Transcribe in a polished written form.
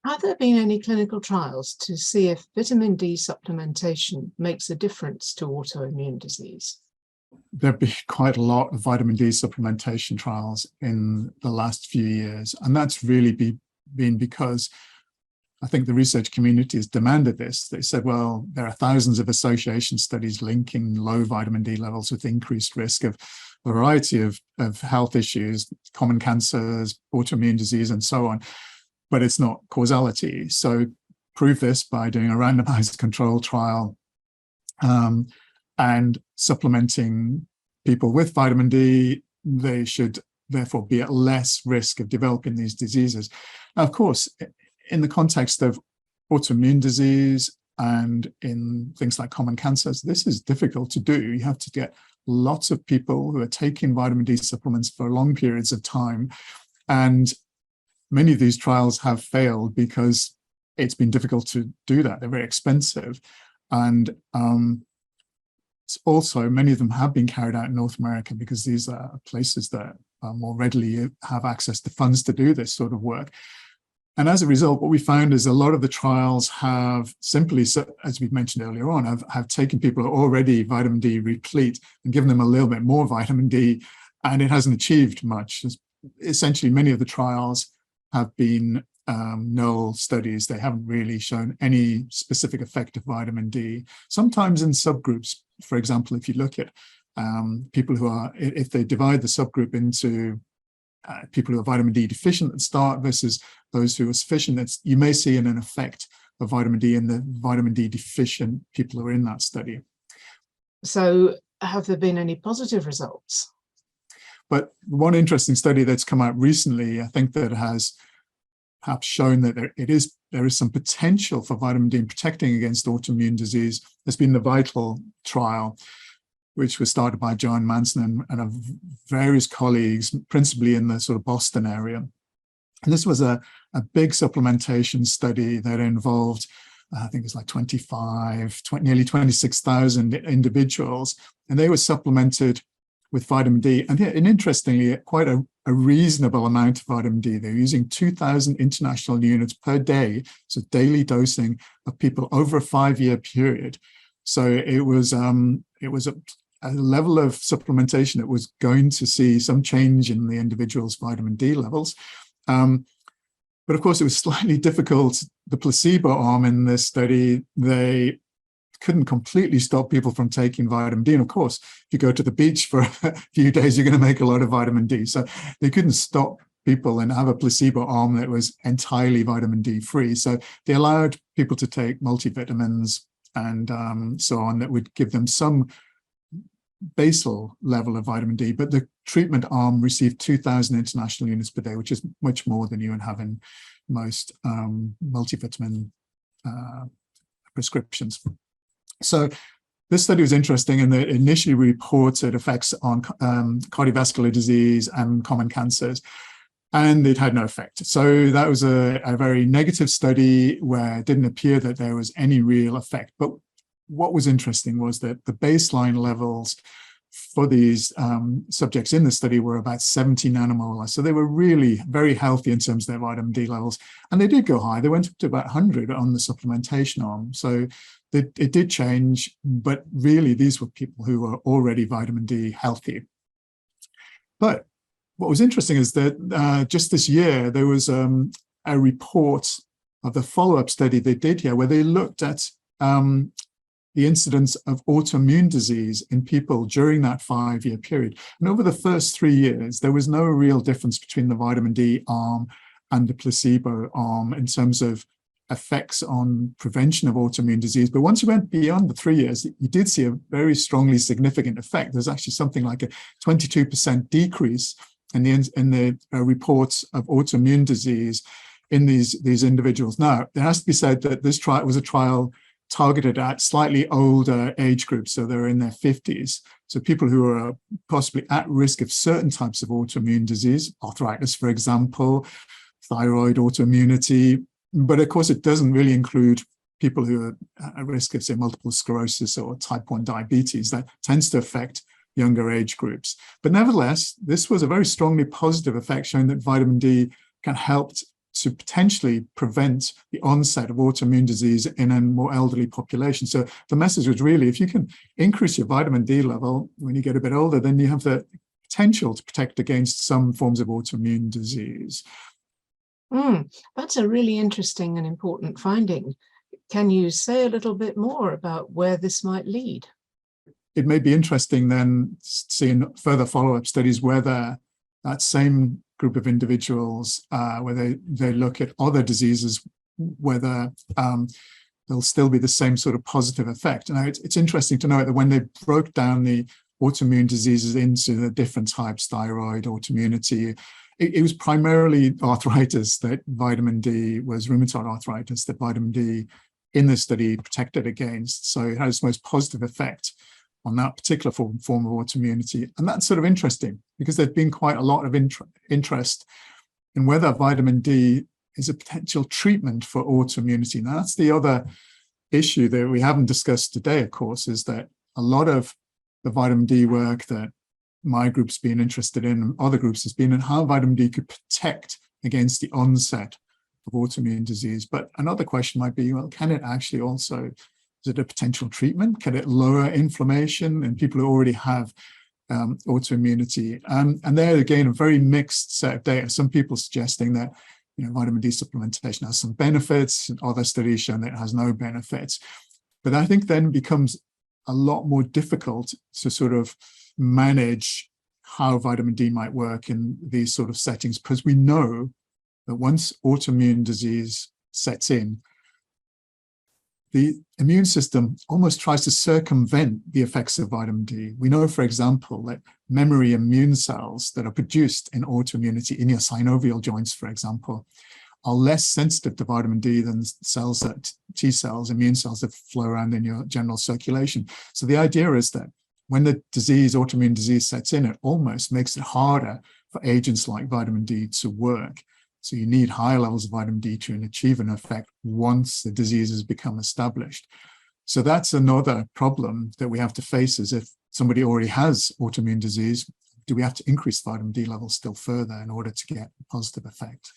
Have there been any clinical trials to see if vitamin D supplementation makes a difference to autoimmune disease? There've been quite a lot of vitamin D supplementation trials in the last few years, and that's really been because I think the research community has demanded this. They said, well, there are thousands of association studies linking low vitamin D levels with increased risk of a variety of health issues, common cancers, autoimmune disease, and so on, but it's not causality. So prove this by doing a randomized control trial and supplementing people with vitamin D. They should therefore be at less risk of developing these diseases. Now, of course, in the context of autoimmune disease and in things like common cancers, this is difficult to do. You have to get lots of people who are taking vitamin D supplements for long periods of time. And many of these trials have failed because it's been difficult to do that. They're very expensive. And also, many of them have been carried out in North America because these are places that more readily have access to funds to do this sort of work. And as a result, what we found is a lot of the trials have simply, as we've mentioned earlier on, have taken people who are already vitamin D replete and given them a little bit more vitamin D, and it hasn't achieved much. Essentially, many of the trials have been null studies. They haven't really shown any specific effect of vitamin D. Sometimes in subgroups, for example, if you look at people who are, if they divide the subgroup into people who are vitamin D deficient at the start versus those who are sufficient, you may see an effect of vitamin D in the vitamin D deficient people who are in that study. So have there been any positive results? But one interesting study that's come out recently, I think, that has perhaps shown that there is some potential for vitamin D in protecting against autoimmune disease. There's been the VITAL trial, which was started by Joanne Manson and various colleagues, principally in the sort of Boston area. And this was a big supplementation study that involved, I think it's like nearly 26,000 individuals, and they were supplemented with vitamin D. And interestingly, quite a reasonable amount of vitamin D. They're using 2,000 international units per day, so daily dosing of people over a 5-year period. So it was a level of supplementation that was going to see some change in the individual's vitamin D levels. But of course, it was slightly difficult. The placebo arm in this study, they couldn't completely stop people from taking vitamin D. And of course, if you go to the beach for a few days, you're going to make a lot of vitamin D. So they couldn't stop people and have a placebo arm that was entirely vitamin D free. So they allowed people to take multivitamins and so on that would give them some basal level of vitamin D, but the treatment arm received 2,000 international units per day, which is much more than you would have in most multivitamin prescriptions. So this study was interesting, and it initially reported effects on cardiovascular disease and common cancers, and it had no effect. So that was a very negative study where it didn't appear that there was any real effect. But what was interesting was that the baseline levels for these subjects in the study were about 70 nanomolar. So they were really very healthy in terms of their vitamin D levels. And they did go high. They went up to about 100 on the supplementation arm. So it did change, but really these were people who were already vitamin D healthy. But what was interesting is that just this year, there was a report of the follow-up study they did here where they looked at the incidence of autoimmune disease in people during that 5-year period. And over the first 3 years, there was no real difference between the vitamin D arm and the placebo arm in terms of effects on prevention of autoimmune disease. But once you went beyond the 3 years, you did see a very strongly significant effect. There's actually something like a 22% decrease in the reports of autoimmune disease in these individuals. Now, it has to be said that this trial was a trial targeted at slightly older age groups, so they're in their 50s. So people who are possibly at risk of certain types of autoimmune disease, arthritis, for example, thyroid autoimmunity. But of course, it doesn't really include people who are at risk of, say, multiple sclerosis or type 1 diabetes. That tends to affect younger age groups. But nevertheless, this was a very strongly positive effect, showing that vitamin D can help to potentially prevent the onset of autoimmune disease in a more elderly population. So the message was really, if you can increase your vitamin D level when you get a bit older, then you have the potential to protect against some forms of autoimmune disease. That's a really interesting and important finding. Can you say a little bit more about where this might lead? It may be interesting then seeing further follow-up studies whether that same group of individuals, where they look at other diseases, whether there'll still be the same sort of positive effect. And it's interesting to note that when they broke down the autoimmune diseases into the different types, thyroid, autoimmunity, it was primarily arthritis that vitamin D was rheumatoid arthritis that vitamin D in this study protected against. So it has the most positive effect on that particular form of autoimmunity. And that's sort of interesting because there's been quite a lot of interest in whether vitamin D is a potential treatment for autoimmunity. Now, that's the other issue that we haven't discussed today, of course, is that a lot of the vitamin D work that my group's been interested in, and other groups has been in how vitamin D could protect against the onset of autoimmune disease. But another question might be, well, can it actually also, is it a potential treatment? Can it lower inflammation in people who already have autoimmunity? And there again, a very mixed set of data. Some people suggesting that vitamin D supplementation has some benefits, and other studies showing that it has no benefits. But I think then becomes a lot more difficult to sort of manage how vitamin D might work in these sort of settings, because we know that once autoimmune disease sets in, the immune system almost tries to circumvent the effects of vitamin D. We know, for example, that memory immune cells that are produced in autoimmunity in your synovial joints, for example, are less sensitive to vitamin D than cells that T cells, immune cells that flow around in your general circulation. So the idea is that when the autoimmune disease sets in, it almost makes it harder for agents like vitamin D to work. So you need higher levels of vitamin D to achieve an effect once the disease has become established. So that's another problem that we have to face, is if somebody already has autoimmune disease, do we have to increase vitamin D levels still further in order to get a positive effect?